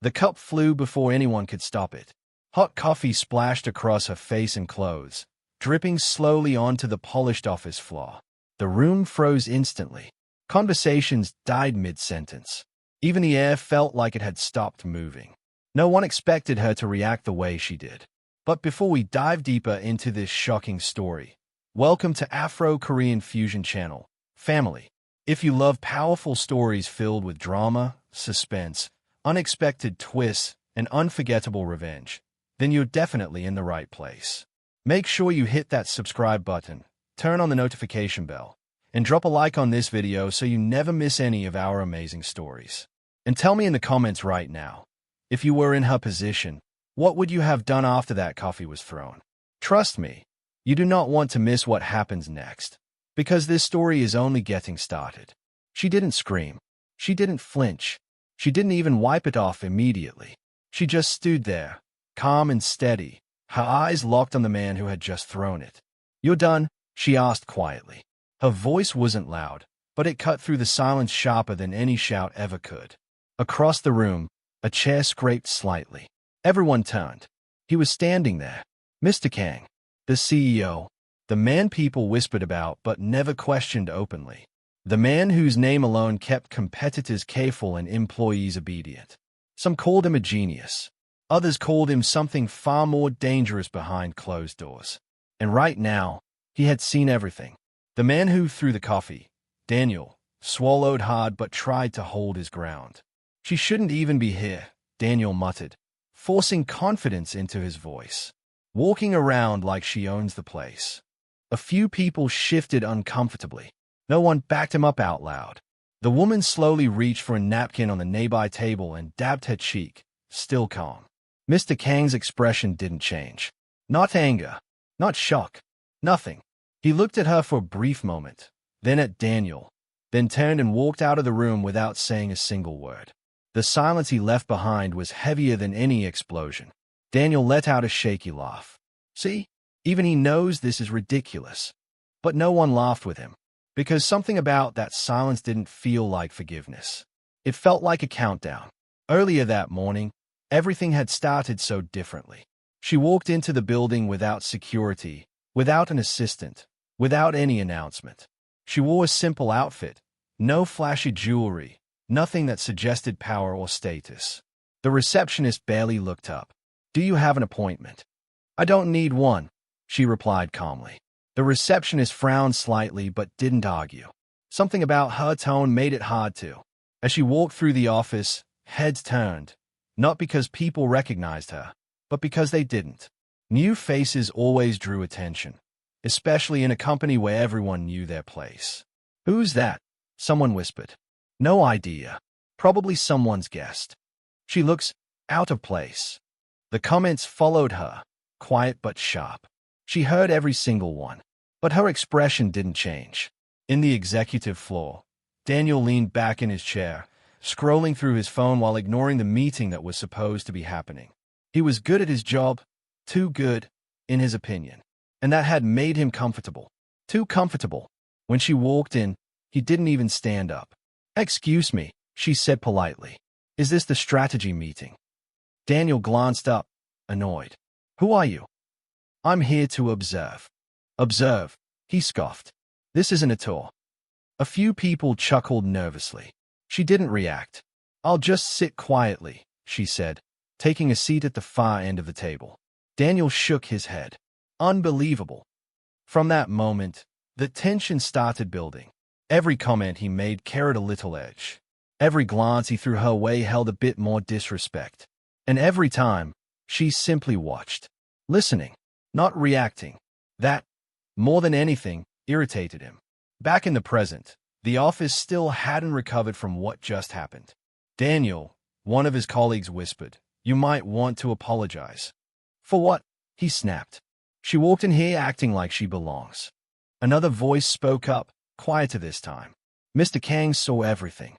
The cup flew before anyone could stop it. Hot coffee splashed across her face and clothes, dripping slowly onto the polished office floor. The room froze instantly. Conversations died mid-sentence. Even the air felt like it had stopped moving. No one expected her to react the way she did. But before we dive deeper into this shocking story, welcome to Afro-Korean Fusion Channel, family. If you love powerful stories filled with drama, suspense, unexpected twists, and unforgettable revenge, then you're definitely in the right place. Make sure you hit that subscribe button, turn on the notification bell, and drop a like on this video so you never miss any of our amazing stories. And tell me in the comments right now, if you were in her position, what would you have done after that coffee was thrown? Trust me, you do not want to miss what happens next, because this story is only getting started. She didn't scream. She didn't flinch. She didn't even wipe it off immediately. She just stood there, calm and steady, her eyes locked on the man who had just thrown it. "You're done?" she asked quietly. Her voice wasn't loud, but it cut through the silence sharper than any shout ever could. Across the room, a chair scraped slightly. Everyone turned. He was standing there. Mr. Kang, the CEO, the man people whispered about but never questioned openly. The man whose name alone kept competitors careful and employees obedient. Some called him a genius. Others called him something far more dangerous behind closed doors. And right now, he had seen everything. The man who threw the coffee, Daniel, swallowed hard but tried to hold his ground. "She shouldn't even be here," Daniel muttered, forcing confidence into his voice. "Walking around like she owns the place." A few people shifted uncomfortably. No one backed him up out loud. The woman slowly reached for a napkin on the nearby table and dabbed her cheek, still calm. Mr. Kang's expression didn't change. Not anger, not shock, nothing. He looked at her for a brief moment, then at Daniel, then turned and walked out of the room without saying a single word. The silence he left behind was heavier than any explosion. Daniel let out a shaky laugh. See, even he knows this is ridiculous. But no one laughed with him, because something about that silence didn't feel like forgiveness. It felt like a countdown. Earlier that morning, everything had started so differently. She walked into the building without security, without an assistant, without any announcement. She wore a simple outfit, no flashy jewelry, nothing that suggested power or status. The receptionist barely looked up. "Do you have an appointment?" "I don't need one," she replied calmly. The receptionist frowned slightly but didn't argue. Something about her tone made it hard to. As she walked through the office, heads turned, not because people recognized her, but because they didn't. New faces always drew attention, especially in a company where everyone knew their place. "Who's that?" someone whispered. "No idea. Probably someone's guest. She looks out of place." The comments followed her, quiet but sharp. She heard every single one, but her expression didn't change. In the executive floor, Daniel leaned back in his chair, scrolling through his phone while ignoring the meeting that was supposed to be happening. He was good at his job, too good, in his opinion, and that had made him comfortable. Too comfortable. When she walked in, he didn't even stand up. "Excuse me," she said politely. "Is this the strategy meeting?" Daniel glanced up, annoyed. "Who are you?" "I'm here to observe." "Observe," he scoffed. "This isn't a tour." A few people chuckled nervously. She didn't react. "I'll just sit quietly," she said, taking a seat at the far end of the table. Daniel shook his head. Unbelievable. From that moment, the tension started building. Every comment he made carried a little edge. Every glance he threw her way held a bit more disrespect. And every time, she simply watched, listening, not reacting. That, more than anything, irritated him. Back in the present, the office still hadn't recovered from what just happened. "Daniel," one of his colleagues whispered, "you might want to apologize." "For what?" he snapped. "She walked in here acting like she belongs." Another voice spoke up, quieter this time. "Mr. Kang saw everything."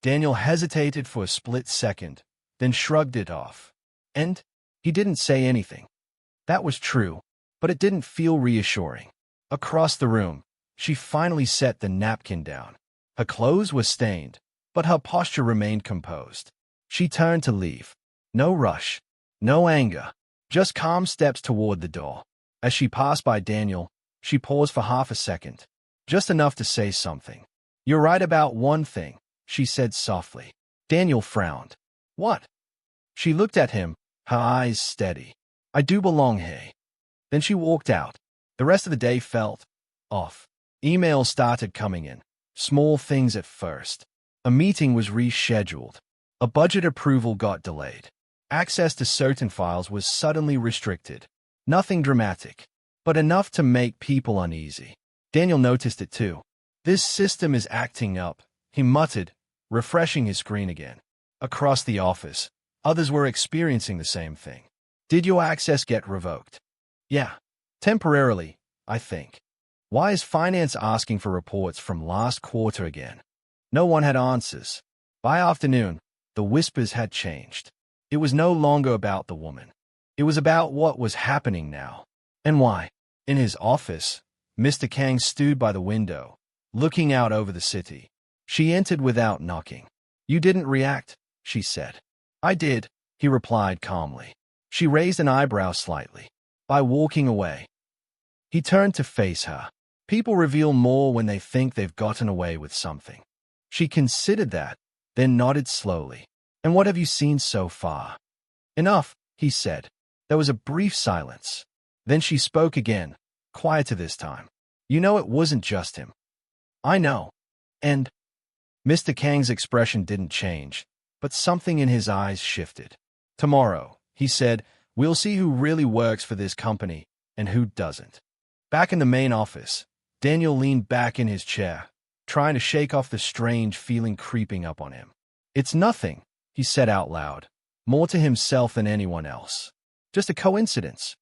Daniel hesitated for a split second, then shrugged it off. And he didn't say anything. That was true, but it didn't feel reassuring. Across the room, she finally set the napkin down. Her clothes were stained, but her posture remained composed. She turned to leave. No rush. No anger. Just calm steps toward the door. As she passed by Daniel, she paused for half a second. Just enough to say something. "You're right about one thing," she said softly. Daniel frowned. "What?" She looked at him, her eyes steady. "I do belong here." Then she walked out. The rest of the day felt off. Emails started coming in. Small things at first. A meeting was rescheduled. A budget approval got delayed. Access to certain files was suddenly restricted. Nothing dramatic, but enough to make people uneasy. Daniel noticed it too. "This system is acting up," he muttered, refreshing his screen again. Across the office, others were experiencing the same thing. "Did your access get revoked?" "Yeah. Temporarily, I think." "Why is finance asking for reports from last quarter again?" No one had answers. By afternoon, the whispers had changed. It was no longer about the woman. It was about what was happening now. And why? In his office, Mr. Kang stood by the window, looking out over the city. She entered without knocking. "You didn't react," she said. "I did," he replied calmly. She raised an eyebrow slightly. "By walking away." He turned to face her. People reveal more when they think they've gotten away with something. She considered that, then nodded slowly. "And what have you seen so far?" "Enough," he said. There was a brief silence. Then she spoke again, quieter this time. "You know it wasn't just him." "I know." And Mr. Kang's expression didn't change, but something in his eyes shifted. "Tomorrow," he said, "we'll see who really works for this company and who doesn't." Back in the main office, Daniel leaned back in his chair, trying to shake off the strange feeling creeping up on him. "It's nothing," he said out loud, more to himself than anyone else. "Just a coincidence."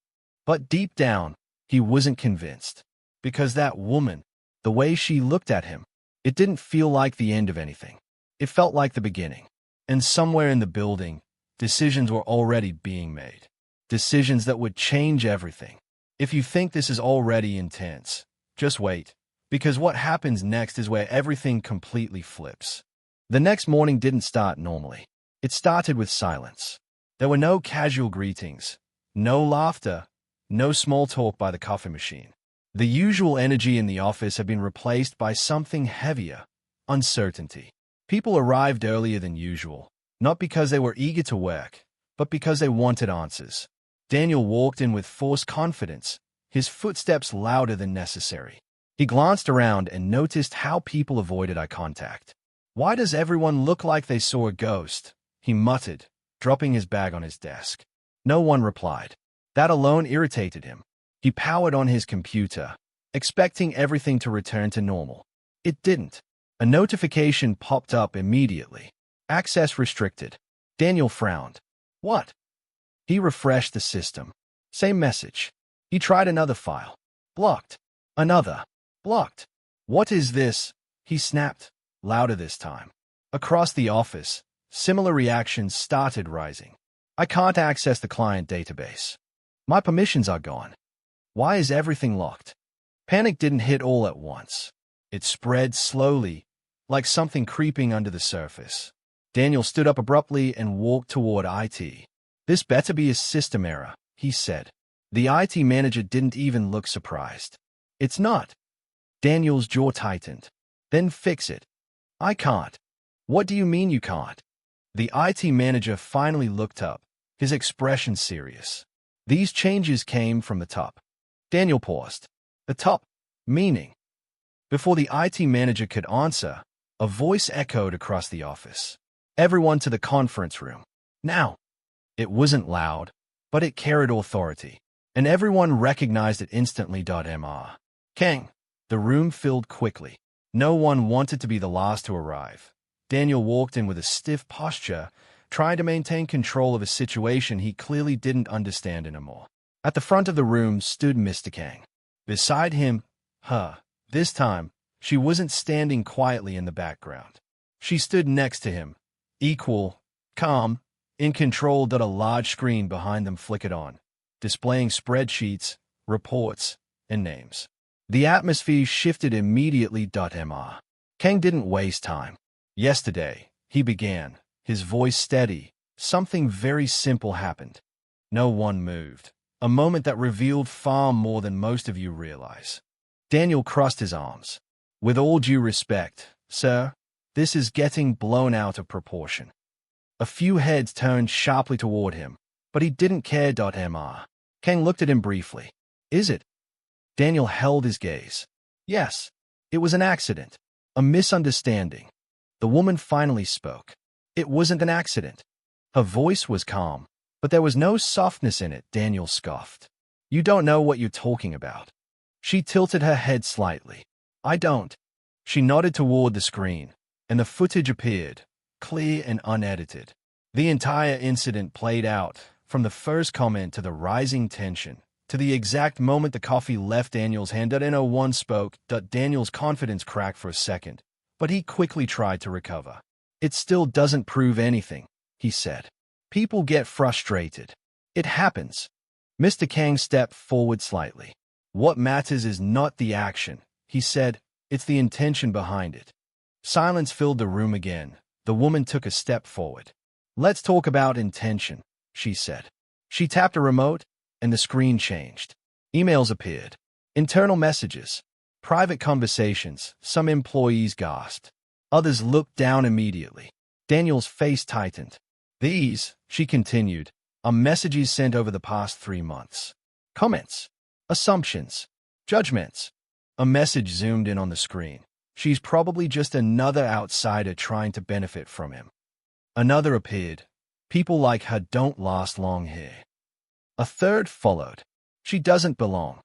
But deep down, he wasn't convinced. Because that woman, the way she looked at him, it didn't feel like the end of anything. It felt like the beginning. And somewhere in the building, decisions were already being made. Decisions that would change everything. If you think this is already intense, just wait. Because what happens next is where everything completely flips. The next morning didn't start normally. It started with silence. There were no casual greetings, no laughter, no small talk by the coffee machine. The usual energy in the office had been replaced by something heavier, uncertainty. People arrived earlier than usual, not because they were eager to work, but because they wanted answers. Daniel walked in with forced confidence, his footsteps louder than necessary. He glanced around and noticed how people avoided eye contact. "Why does everyone look like they saw a ghost?" he muttered, dropping his bag on his desk. No one replied. That alone irritated him. He powered on his computer, expecting everything to return to normal. It didn't. A notification popped up immediately. "Access restricted." Daniel frowned. "What?" He refreshed the system. Same message. He tried another file. Blocked. Another. Blocked. "What is this?" he snapped, louder this time. Across the office, similar reactions started rising. "I can't access the client database. My permissions are gone. Why is everything locked?" Panic didn't hit all at once. It spread slowly, like something creeping under the surface. Daniel stood up abruptly and walked toward IT. "This better be a system error," he said. The IT manager didn't even look surprised. "It's not." Daniel's jaw tightened. "Then fix it." "I can't." "What do you mean you can't?" The IT manager finally looked up, his expression serious. "These changes came from the top." Daniel paused. "The top? Meaning?" Before the IT manager could answer, a voice echoed across the office. "Everyone to the conference room. Now." It wasn't loud, but it carried authority, and everyone recognized it instantly. Mr. Kang. The room filled quickly. No one wanted to be the last to arrive. Daniel walked in with a stiff posture, trying to maintain control of a situation he clearly didn't understand anymore. At the front of the room stood Mr. Kang. Beside him, this time, she wasn't standing quietly in the background. She stood next to him, equal, calm, in control. A large screen behind them flickered on, displaying spreadsheets, reports, and names. The atmosphere shifted immediately. Mr. Kang didn't waste time. "Yesterday," he began, his voice steady. Something very simple happened. No one moved. A moment that revealed far more than most of you realize. Daniel crossed his arms. With all due respect, sir, this is getting blown out of proportion. A few heads turned sharply toward him, but he didn't care. Mr. Kang looked at him briefly. Is it? Daniel held his gaze. Yes, it was an accident. A misunderstanding. The woman finally spoke. It wasn't an accident. Her voice was calm, but there was no softness in it. Daniel scoffed. You don't know what you're talking about. She tilted her head slightly. I don't. She nodded toward the screen, and the footage appeared, clear and unedited. The entire incident played out, from the first comment to the rising tension, to the exact moment the coffee left Daniel's hand. No one spoke. Daniel's confidence cracked for a second, but he quickly tried to recover. It still doesn't prove anything, he said. People get frustrated. It happens. Mr. Kang stepped forward slightly. What matters is not the action, he said. It's the intention behind it. Silence filled the room again. The woman took a step forward. Let's talk about intention, she said. She tapped a remote, and the screen changed. Emails appeared. Internal messages. Private conversations. Some employees gasped. Others looked down immediately. Daniel's face tightened. These, she continued, are messages sent over the past 3 months. Comments. Assumptions. Judgments. A message zoomed in on the screen. She's probably just another outsider trying to benefit from him. Another appeared. People like her don't last long here. A third followed. She doesn't belong.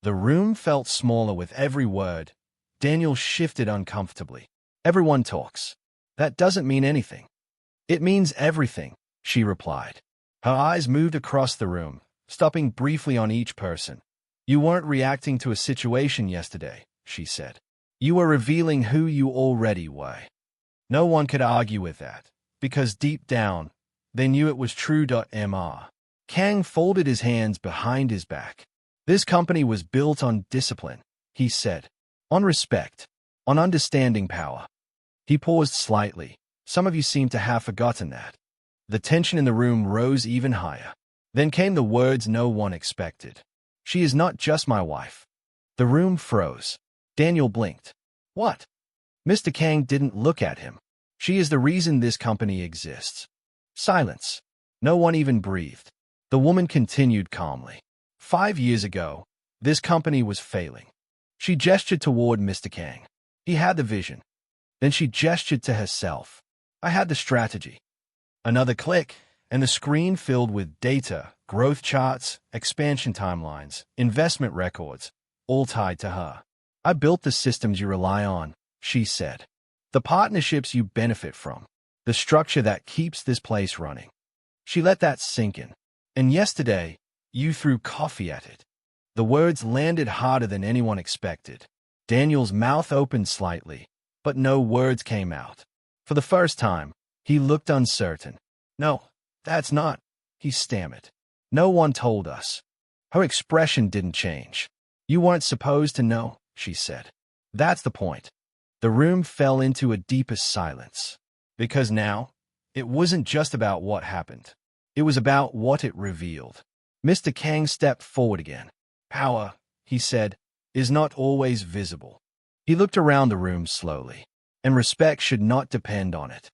The room felt smaller with every word. Daniel shifted uncomfortably. Everyone talks. That doesn't mean anything. It means everything, she replied. Her eyes moved across the room, stopping briefly on each person. You weren't reacting to a situation yesterday, she said. You were revealing who you already were. No one could argue with that, because deep down, they knew it was true. Mr. Kang folded his hands behind his back. This company was built on discipline, he said. On respect. On understanding power. He paused slightly. Some of you seem to have forgotten that. The tension in the room rose even higher. Then came the words no one expected. She is not just my wife. The room froze. Daniel blinked. What? Mr. Kang didn't look at him. She is the reason this company exists. Silence. No one even breathed. The woman continued calmly. 5 years ago, this company was failing. She gestured toward Mr. Kang. He had the vision. Then she gestured to herself. I had the strategy. Another click, and the screen filled with data, growth charts, expansion timelines, investment records, all tied to her. I built the systems you rely on, she said. The partnerships you benefit from. The structure that keeps this place running. She let that sink in. And yesterday, you threw coffee at it. The words landed harder than anyone expected. Daniel's mouth opened slightly, but no words came out. For the first time, he looked uncertain. No, that's not, he stammered. No one told us. Her expression didn't change. You weren't supposed to know, she said. That's the point. The room fell into a deepest silence. Because now, it wasn't just about what happened. It was about what it revealed. Mr. Kang stepped forward again. Power, he said, is not always visible. He looked around the room slowly. And respect should not depend on it.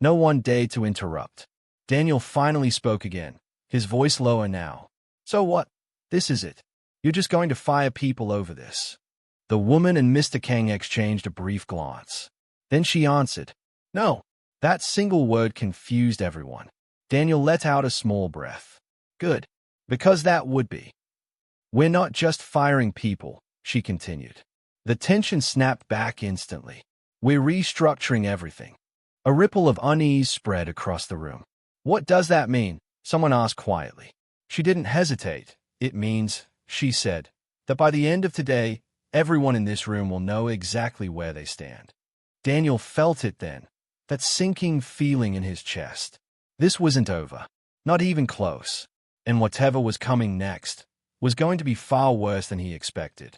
No one dared to interrupt. Daniel finally spoke again, his voice lower now. So what? This is it. You're just going to fire people over this. The woman and Mr. Kang exchanged a brief glance. Then she answered, No. That single word confused everyone. Daniel let out a small breath. Good. Because that would be. We're not just firing people, she continued. The tension snapped back instantly. We're restructuring everything. A ripple of unease spread across the room. What does that mean? Someone asked quietly. She didn't hesitate. It means, she said, that by the end of today, everyone in this room will know exactly where they stand. Daniel felt it then, that sinking feeling in his chest. This wasn't over. Not even close. And whatever was coming next was going to be far worse than he expected.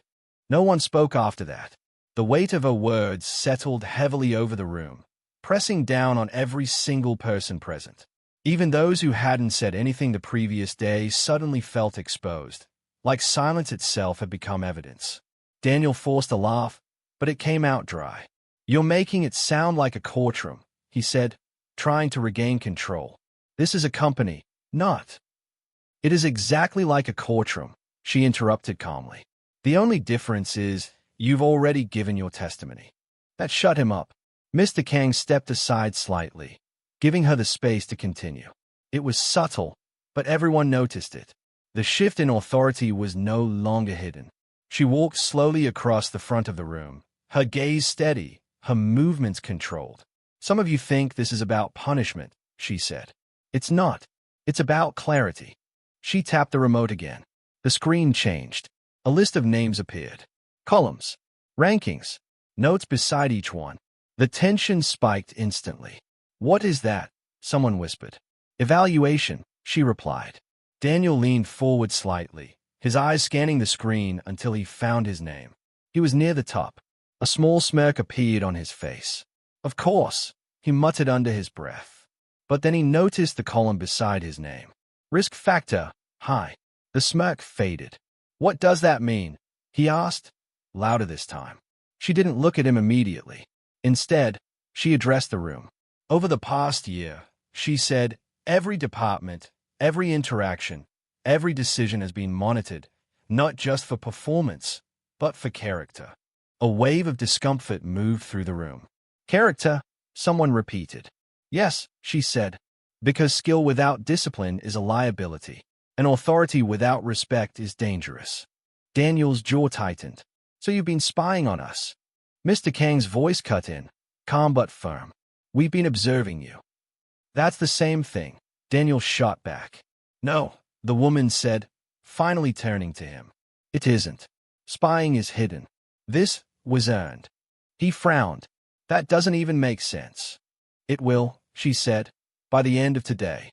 No one spoke after that. The weight of her words settled heavily over the room, pressing down on every single person present. Even those who hadn't said anything the previous day suddenly felt exposed, like silence itself had become evidence. Daniel forced a laugh, but it came out dry. "You're making it sound like a courtroom," he said, trying to regain control. "This is a company, not." "It is exactly like a courtroom," she interrupted calmly. "The only difference is you've already given your testimony." That shut him up. Mr. Kang stepped aside slightly, giving her the space to continue. It was subtle, but everyone noticed it. The shift in authority was no longer hidden. She walked slowly across the front of the room, her gaze steady, her movements controlled. "Some of you think this is about punishment," she said. "It's not. It's about clarity." She tapped the remote again. The screen changed. A list of names appeared. Columns, rankings, notes beside each one. The tension spiked instantly. "What is that?" someone whispered. "Evaluation," she replied. Daniel leaned forward slightly, his eyes scanning the screen until he found his name. He was near the top. A small smirk appeared on his face. "Of course," he muttered under his breath. But then he noticed the column beside his name. "Risk factor, high." The smirk faded. "What does that mean?" he asked, louder this time. She didn't look at him immediately. Instead, she addressed the room. "Over the past year," she said, "every department, every interaction, every decision has been monitored, not just for performance, but for character." A wave of discomfort moved through the room. "Character?" someone repeated. "Yes," she said, "because skill without discipline is a liability, and authority without respect is dangerous." Daniel's jaw tightened. "So you've been spying on us?" Mr. Kang's voice cut in, calm but firm. "We've been observing you." "That's the same thing," Daniel shot back. "No," the woman said, finally turning to him. "It isn't. Spying is hidden. This was earned." He frowned. "That doesn't even make sense." "It will," she said, "by the end of today."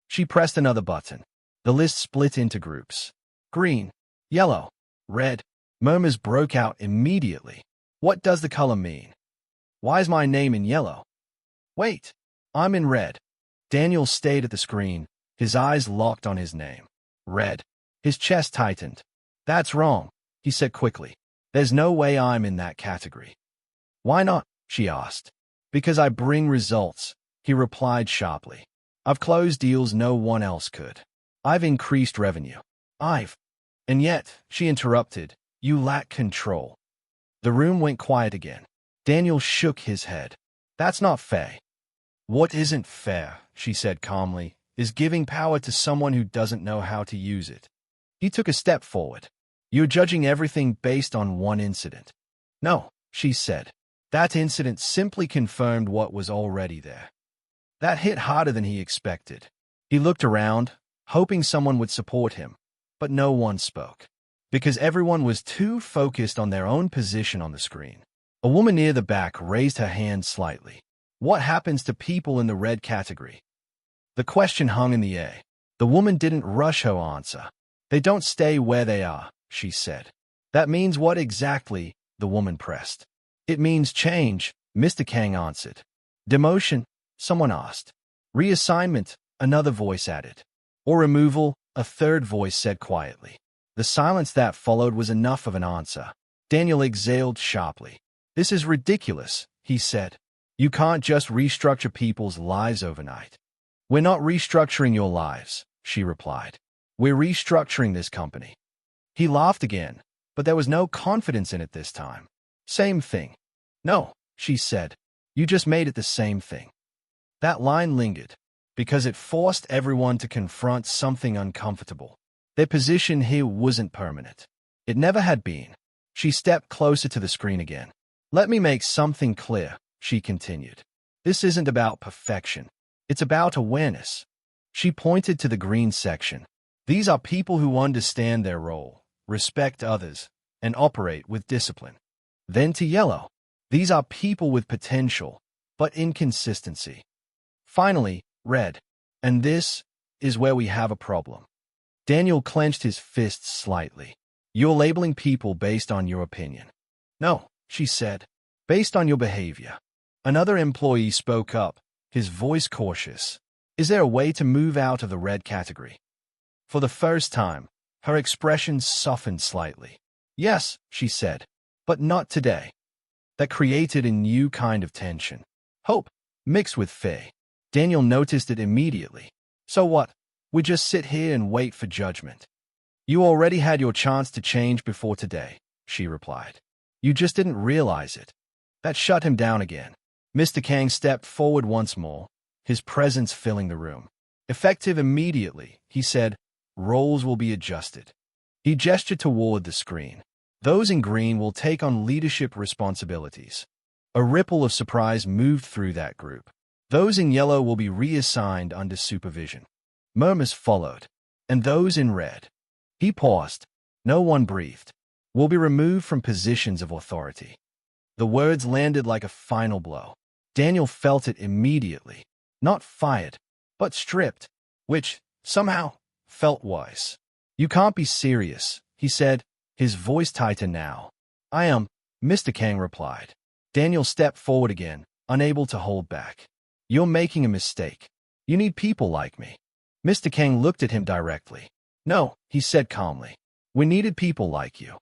She pressed another button. The list split into groups. Green, yellow, red. Murmurs broke out immediately. "What does the color mean? Why is my name in yellow? Wait, I'm in red." Daniel stayed at the screen, his eyes locked on his name. "Red." His chest tightened. "That's wrong," he said quickly. "There's no way I'm in that category." "Why not?" she asked. "Because I bring results," he replied sharply. "I've closed deals no one else could. I've increased revenue. And yet," she interrupted, "you lack control." The room went quiet again. Daniel shook his head. "That's not fair." "What isn't fair," she said calmly, "is giving power to someone who doesn't know how to use it." He took a step forward. "You're judging everything based on one incident." "No," she said. "That incident simply confirmed what was already there." That hit harder than he expected. He looked around, hoping someone would support him, but no one spoke, because everyone was too focused on their own position on the screen. A woman near the back raised her hand slightly. "What happens to people in the red category?" The question hung in the air. The woman didn't rush her answer. "They don't stay where they are," she said. "That means what exactly?" the woman pressed. "It means change," Mr. Kang answered. "Demotion?" someone asked. "Reassignment?" another voice added. "Or removal?" a third voice said quietly. The silence that followed was enough of an answer. Daniel exhaled sharply. "This is ridiculous," he said. "You can't just restructure people's lives overnight." "We're not restructuring your lives," she replied. "We're restructuring this company." He laughed again, but there was no confidence in it this time. "Same thing." "No," she said. "You just made it the same thing." That line lingered, because it forced everyone to confront something uncomfortable. Their position here wasn't permanent. It never had been. She stepped closer to the screen again. "Let me make something clear," she continued. "This isn't about perfection. It's about awareness." She pointed to the green section. "These are people who understand their role, respect others, and operate with discipline." Then to yellow. "These are people with potential, but inconsistency." Finally, red. "And this is where we have a problem." Daniel clenched his fists slightly. "You're labeling people based on your opinion." "No," she said. "Based on your behavior." Another employee spoke up, his voice cautious. Is there a way to move out of the red category? For the first time, her expression softened slightly. Yes, she said, but not today. That created a new kind of tension. Hope, mixed with fear. Daniel noticed it immediately. So what? We just sit here and wait for judgment. You already had your chance to change before today, she replied. You just didn't realize it. That shut him down again. Mr. Kang stepped forward once more, his presence filling the room. Effective immediately, he said, roles will be adjusted. He gestured toward the screen. Those in green will take on leadership responsibilities. A ripple of surprise moved through that group. Those in yellow will be reassigned under supervision. Murmurs followed. And those in red. He paused. No one breathed. Will be removed from positions of authority. The words landed like a final blow. Daniel felt it immediately. Not fired, but stripped, which, somehow, felt wise. You can't be serious, he said, his voice tightened now. I am, Mr. Kang replied. Daniel stepped forward again, unable to hold back. You're making a mistake. You need people like me. Mr. Kang looked at him directly. No, he said calmly. We needed people like you.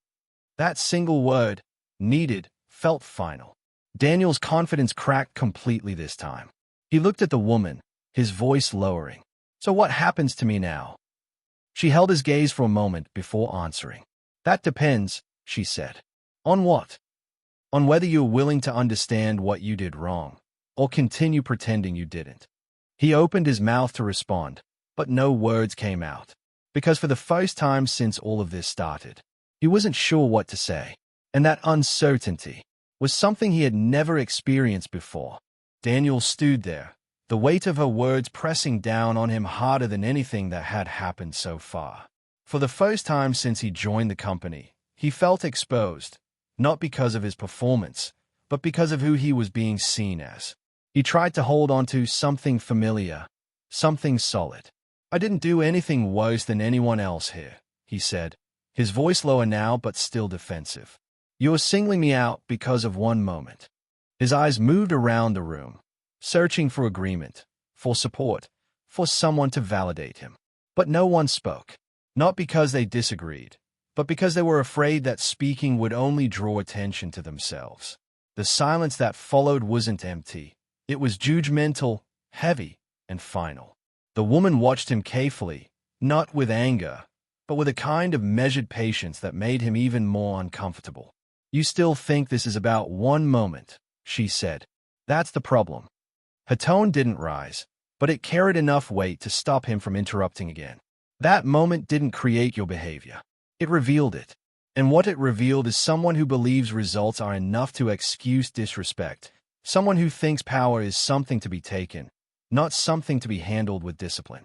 That single word, needed, felt final. Daniel's confidence cracked completely this time. He looked at the woman, his voice lowering. So what happens to me now? She held his gaze for a moment before answering. That depends, she said. On what? On whether you're willing to understand what you did wrong, or continue pretending you didn't. He opened his mouth to respond, but no words came out. Because for the first time since all of this started, he wasn't sure what to say. And that uncertainty was something he had never experienced before. Daniel stood there, the weight of her words pressing down on him harder than anything that had happened so far. For the first time since he joined the company, he felt exposed, not because of his performance, but because of who he was being seen as. He tried to hold on to something familiar, something solid. I didn't do anything worse than anyone else here, he said, his voice lower now but still defensive. You're singling me out because of one moment. His eyes moved around the room, searching for agreement, for support, for someone to validate him. But no one spoke, not because they disagreed, but because they were afraid that speaking would only draw attention to themselves. The silence that followed wasn't empty. It was judgmental, heavy, and final. The woman watched him carefully, not with anger, but with a kind of measured patience that made him even more uncomfortable. You still think this is about one moment, she said. That's the problem. Her tone didn't rise, but it carried enough weight to stop him from interrupting again. That moment didn't create your behavior. It revealed it. And what it revealed is someone who believes results are enough to excuse disrespect, someone who thinks power is something to be taken, not something to be handled with discipline.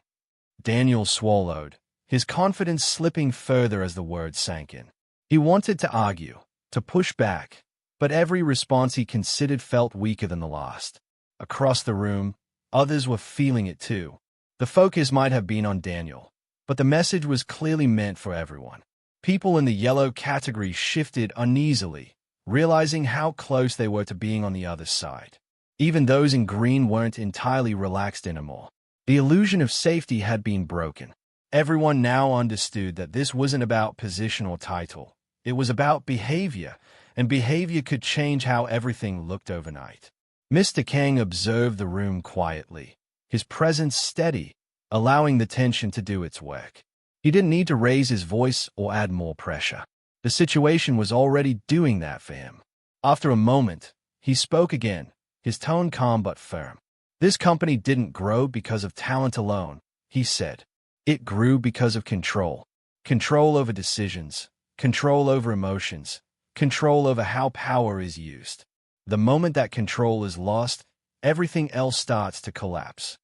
Daniel swallowed, his confidence slipping further as the words sank in. He wanted to argue, to push back, but every response he considered felt weaker than the last. Across the room, others were feeling it too. The focus might have been on Daniel, but the message was clearly meant for everyone. People in the yellow category shifted uneasily, realizing how close they were to being on the other side. Even those in green weren't entirely relaxed anymore. The illusion of safety had been broken. Everyone now understood that this wasn't about position or title. It was about behavior, and behavior could change how everything looked overnight. Mr. Kang observed the room quietly, his presence steady, allowing the tension to do its work. He didn't need to raise his voice or add more pressure. The situation was already doing that for him. After a moment, he spoke again, his tone calm but firm. This company didn't grow because of talent alone, he said. It grew because of control. Control over decisions, control over emotions, control over how power is used. The moment that control is lost, everything else starts to collapse.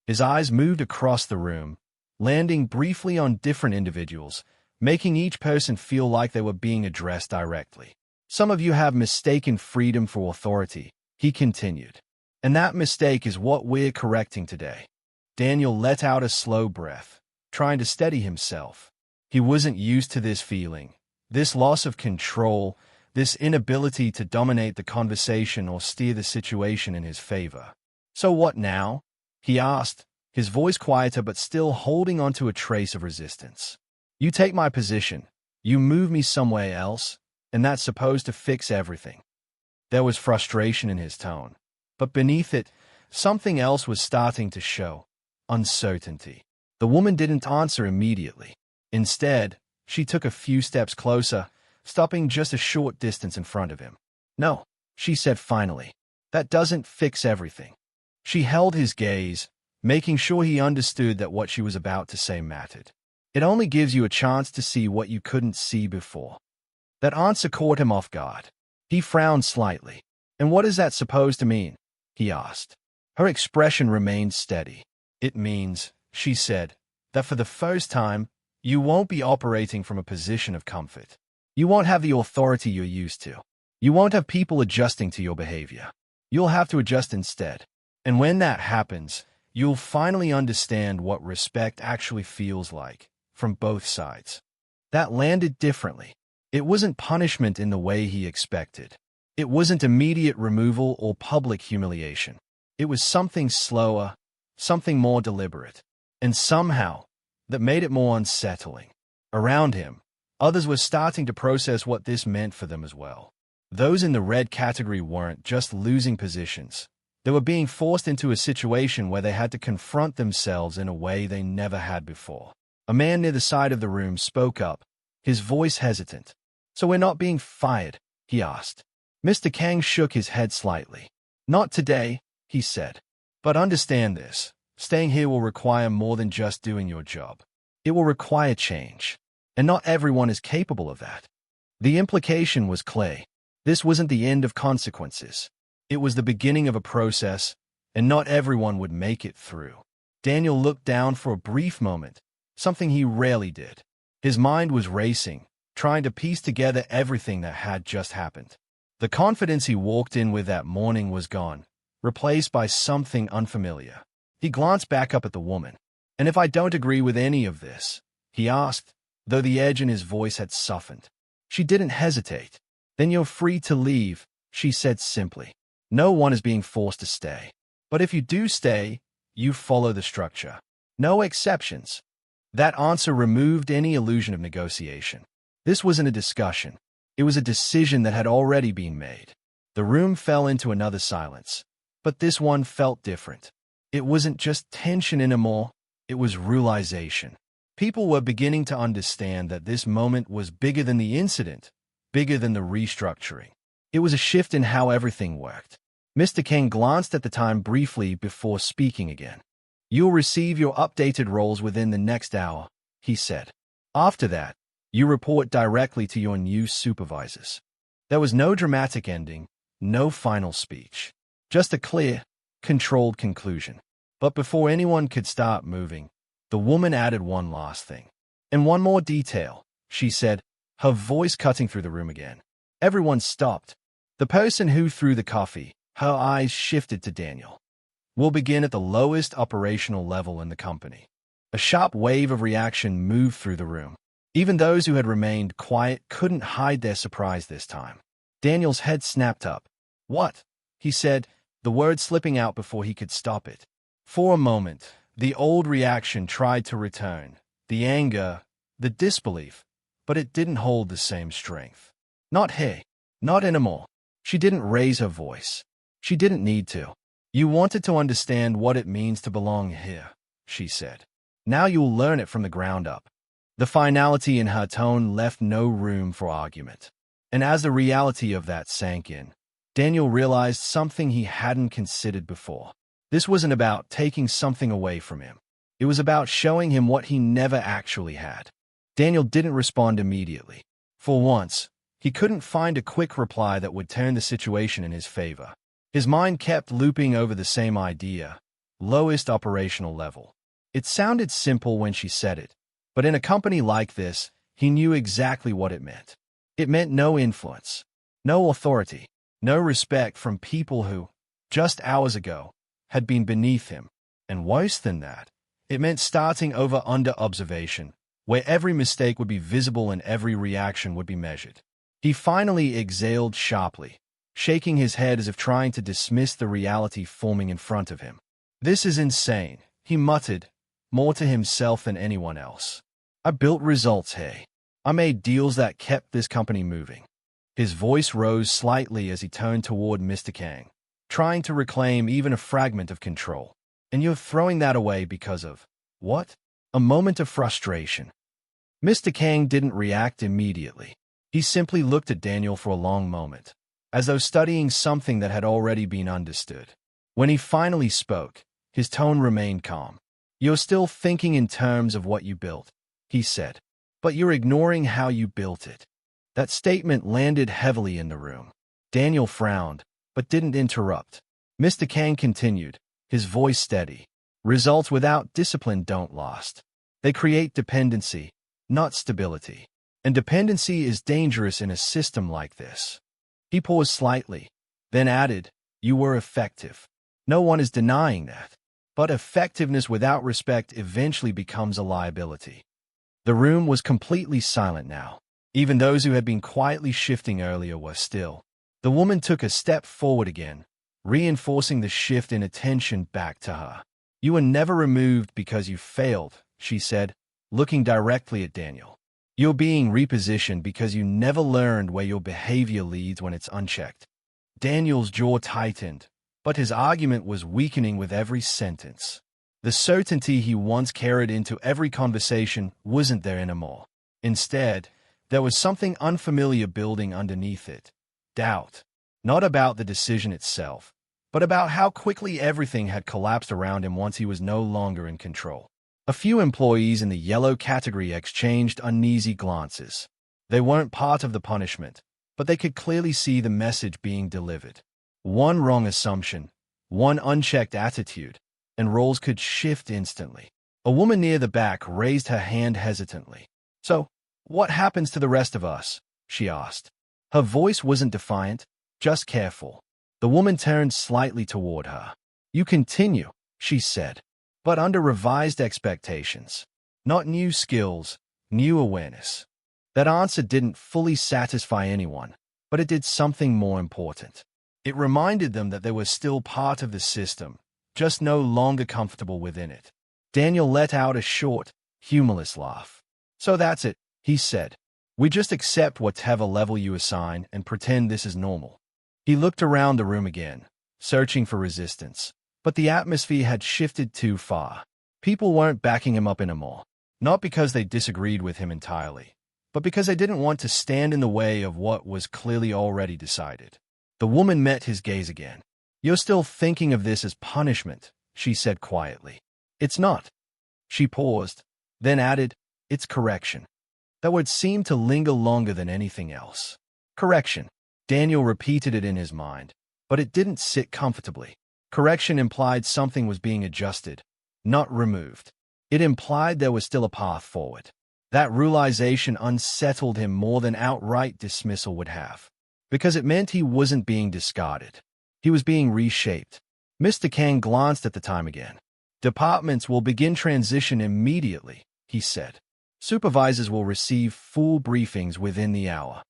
His eyes moved across the room, landing briefly on different individuals, making each person feel like they were being addressed directly. Some of you have mistaken freedom for authority, he continued. And that mistake is what we're correcting today. Daniel let out a slow breath, trying to steady himself. He wasn't used to this feeling, this loss of control, this inability to dominate the conversation or steer the situation in his favor. "So what now?" he asked, his voice quieter but still holding onto a trace of resistance. "You take my position, you move me somewhere else, and that's supposed to fix everything." There was frustration in his tone, but beneath it, something else was starting to show: uncertainty. The woman didn't answer immediately. Instead, she took a few steps closer, stopping just a short distance in front of him. "No," she said finally. "That doesn't fix everything." She held his gaze, making sure he understood that what she was about to say mattered. "It only gives you a chance to see what you couldn't see before." That answer caught him off guard. He frowned slightly. "And what is that supposed to mean?" he asked. Her expression remained steady. "It means," she said, "that for the first time, you won't be operating from a position of comfort. You won't have the authority you're used to. You won't have people adjusting to your behavior. You'll have to adjust instead. And when that happens, you'll finally understand what respect actually feels like, from both sides." That landed differently. It wasn't punishment in the way he expected. It wasn't immediate removal or public humiliation. It was something slower, something more deliberate, and somehow that made it more unsettling. Around him, others were starting to process what this meant for them as well. Those in the red category weren't just losing positions. They were being forced into a situation where they had to confront themselves in a way they never had before. A man near the side of the room spoke up, his voice hesitant. "So we're not being fired?" he asked. Mr. Kang shook his head slightly. "Not today," he said. "But understand this. Staying here will require more than just doing your job. It will require change. And not everyone is capable of that." The implication was clear. This wasn't the end of consequences. It was the beginning of a process, and not everyone would make it through. Daniel looked down for a brief moment, something he rarely did. His mind was racing, trying to piece together everything that had just happened. The confidence he walked in with that morning was gone, replaced by something unfamiliar. He glanced back up at the woman. "And if I don't agree with any of this?" he asked, though the edge in his voice had softened. She didn't hesitate. "Then you're free to leave," she said simply. "No one is being forced to stay. But if you do stay, you follow the structure. No exceptions." That answer removed any illusion of negotiation. This wasn't a discussion. It was a decision that had already been made. The room fell into another silence. But this one felt different. It wasn't just tension anymore, it was realization. People were beginning to understand that this moment was bigger than the incident, bigger than the restructuring. It was a shift in how everything worked. Mr. King glanced at the time briefly before speaking again. "You'll receive your updated roles within the next hour," he said. "After that, you report directly to your new supervisors." There was no dramatic ending, no final speech. Just a clear, controlled conclusion. But before anyone could start moving, the woman added one last thing. "And one more detail," she said, her voice cutting through the room again. Everyone stopped. The person who threw the coffee, her eyes shifted to Daniel. "Will begin at the lowest operational level in the company." A sharp wave of reaction moved through the room. Even those who had remained quiet couldn't hide their surprise this time. Daniel's head snapped up. "What?" he said, the word slipping out before he could stop it. For a moment, the old reaction tried to return, the anger, the disbelief, but it didn't hold the same strength. "Not here. Not anymore." She didn't raise her voice. She didn't need to. "You wanted to understand what it means to belong here," she said. "Now you'll learn it from the ground up." The finality in her tone left no room for argument. And as the reality of that sank in, Daniel realized something he hadn't considered before. This wasn't about taking something away from him. It was about showing him what he never actually had. Daniel didn't respond immediately. For once, he couldn't find a quick reply that would turn the situation in his favor. His mind kept looping over the same idea: lowest operational level. It sounded simple when she said it, but in a company like this, he knew exactly what it meant. It meant no influence, no authority, no respect from people who, just hours ago, had been beneath him. And worse than that, it meant starting over under observation, where every mistake would be visible and every reaction would be measured. He finally exhaled sharply, shaking his head as if trying to dismiss the reality forming in front of him. "This is insane," he muttered, more to himself than anyone else. "I built results, hey. I made deals that kept this company moving." His voice rose slightly as he turned toward Mr. Kang, trying to reclaim even a fragment of control. "And you're throwing that away because of what?" A moment of frustration. Mr. Kang didn't react immediately. He simply looked at Daniel for a long moment, as though studying something that had already been understood. When he finally spoke, his tone remained calm. "You're still thinking in terms of what you built," he said, "but you're ignoring how you built it." That statement landed heavily in the room. Daniel frowned, but didn't interrupt. Mr. Kang continued, his voice steady. "Results without discipline don't last. They create dependency, not stability. And dependency is dangerous in a system like this." He paused slightly, then added, "You were effective. No one is denying that. But effectiveness without respect eventually becomes a liability." The room was completely silent now. Even those who had been quietly shifting earlier were still. The woman took a step forward again, reinforcing the shift in attention back to her. "You were never removed because you failed," she said, looking directly at Daniel. "You're being repositioned because you never learned where your behavior leads when it's unchecked." Daniel's jaw tightened, but his argument was weakening with every sentence. The certainty he once carried into every conversation wasn't there anymore. Instead, there was something unfamiliar building underneath it. Doubt. Not about the decision itself, but about how quickly everything had collapsed around him once he was no longer in control. A few employees in the yellow category exchanged uneasy glances. They weren't part of the punishment, but they could clearly see the message being delivered. One wrong assumption, one unchecked attitude, and roles could shift instantly. A woman near the back raised her hand hesitantly. "So, what happens to the rest of us?" she asked. Her voice wasn't defiant, just careful. The woman turned slightly toward her. "You continue," she said, "but under revised expectations. Not new skills, new awareness." That answer didn't fully satisfy anyone, but it did something more important. It reminded them that they were still part of the system, just no longer comfortable within it. Daniel let out a short, humorless laugh. "So that's it," he said. "We just accept whatever level you assign and pretend this is normal." He looked around the room again, searching for resistance, but the atmosphere had shifted too far. People weren't backing him up anymore, not because they disagreed with him entirely, but because they didn't want to stand in the way of what was clearly already decided. The woman met his gaze again. "You're still thinking of this as punishment," she said quietly. "It's not." She paused, then added, "It's correction." That word seemed to linger longer than anything else. Correction. Daniel repeated it in his mind, but it didn't sit comfortably. Correction implied something was being adjusted, not removed. It implied there was still a path forward. That realization unsettled him more than outright dismissal would have, because it meant he wasn't being discarded. He was being reshaped. Mr. Kang glanced at the time again. "Departments will begin transition immediately," he said. "Supervisors will receive full briefings within the hour."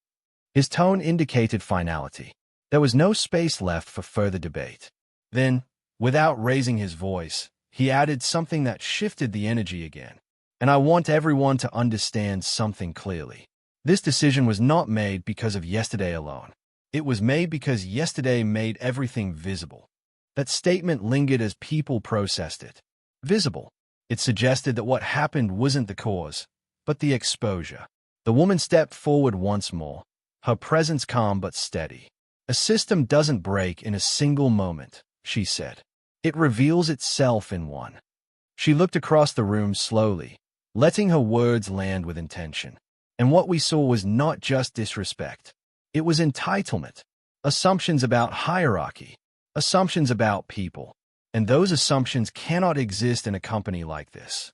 His tone indicated finality. There was no space left for further debate. Then, without raising his voice, he added something that shifted the energy again. "And I want everyone to understand something clearly. This decision was not made because of yesterday alone. It was made because yesterday made everything visible." That statement lingered as people processed it. Visible. It suggested that what happened wasn't the cause, but the exposure. The woman stepped forward once more, her presence calm but steady. "A system doesn't break in a single moment," she said. "It reveals itself in one." She looked across the room slowly, letting her words land with intention. And what we saw was not just disrespect. It was entitlement. Assumptions about hierarchy. Assumptions about people. And those assumptions cannot exist in a company like this.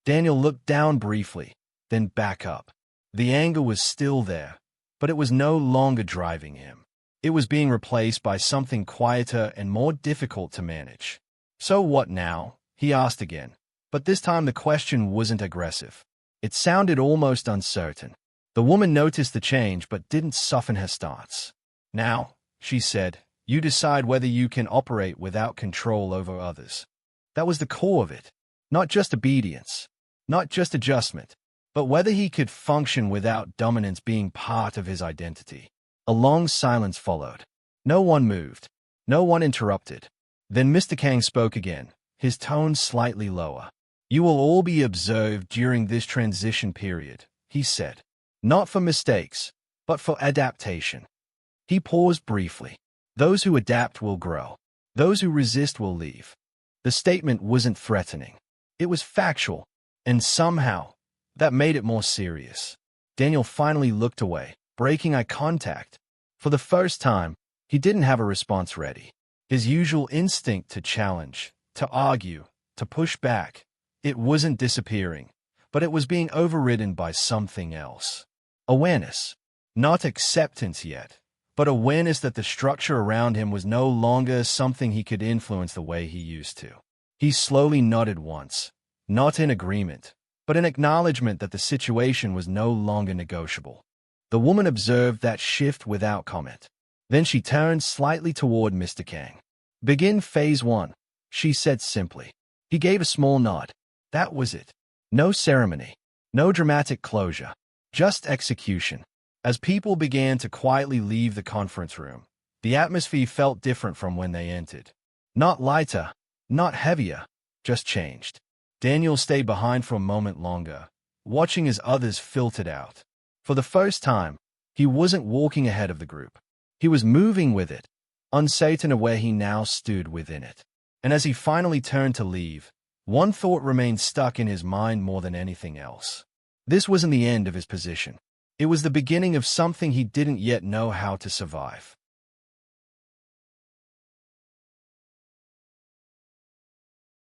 Daniel looked down briefly, then back up. The anger was still there, but it was no longer driving him. It was being replaced by something quieter and more difficult to manage. "So what now?" he asked again, but this time the question wasn't aggressive. It sounded almost uncertain. The woman noticed the change but didn't soften her stance. "Now," she said, "you decide whether you can operate without control over others." That was the core of it. Not just obedience, not just adjustment, but whether he could function without dominance being part of his identity. A long silence followed. No one moved. No one interrupted. Then Mr. Kang spoke again, his tone slightly lower. "You will all be observed during this transition period," he said. "Not for mistakes, but for adaptation." He paused briefly. "Those who adapt will grow. Those who resist will leave." The statement wasn't threatening. It was factual, and somehow, that made it more serious. Daniel finally looked away, breaking eye contact. For the first time, he didn't have a response ready. His usual instinct to challenge, to argue, to push back, it wasn't disappearing, but it was being overridden by something else. Awareness. Not acceptance yet, but awareness that the structure around him was no longer something he could influence the way he used to. He slowly nodded once, not in agreement, but in acknowledgement that the situation was no longer negotiable. The woman observed that shift without comment. Then she turned slightly toward Mr. Kang. "Begin phase 1, she said simply. He gave a small nod. That was it. No ceremony, no dramatic closure, just execution. As people began to quietly leave the conference room, the atmosphere felt different from when they entered. Not lighter, not heavier, just changed. Daniel stayed behind for a moment longer, watching as others filtered out. For the first time, he wasn't walking ahead of the group. He was moving with it, uncertain of where he now stood within it. And as he finally turned to leave, one thought remained stuck in his mind more than anything else. This wasn't the end of his position. It was the beginning of something he didn't yet know how to survive.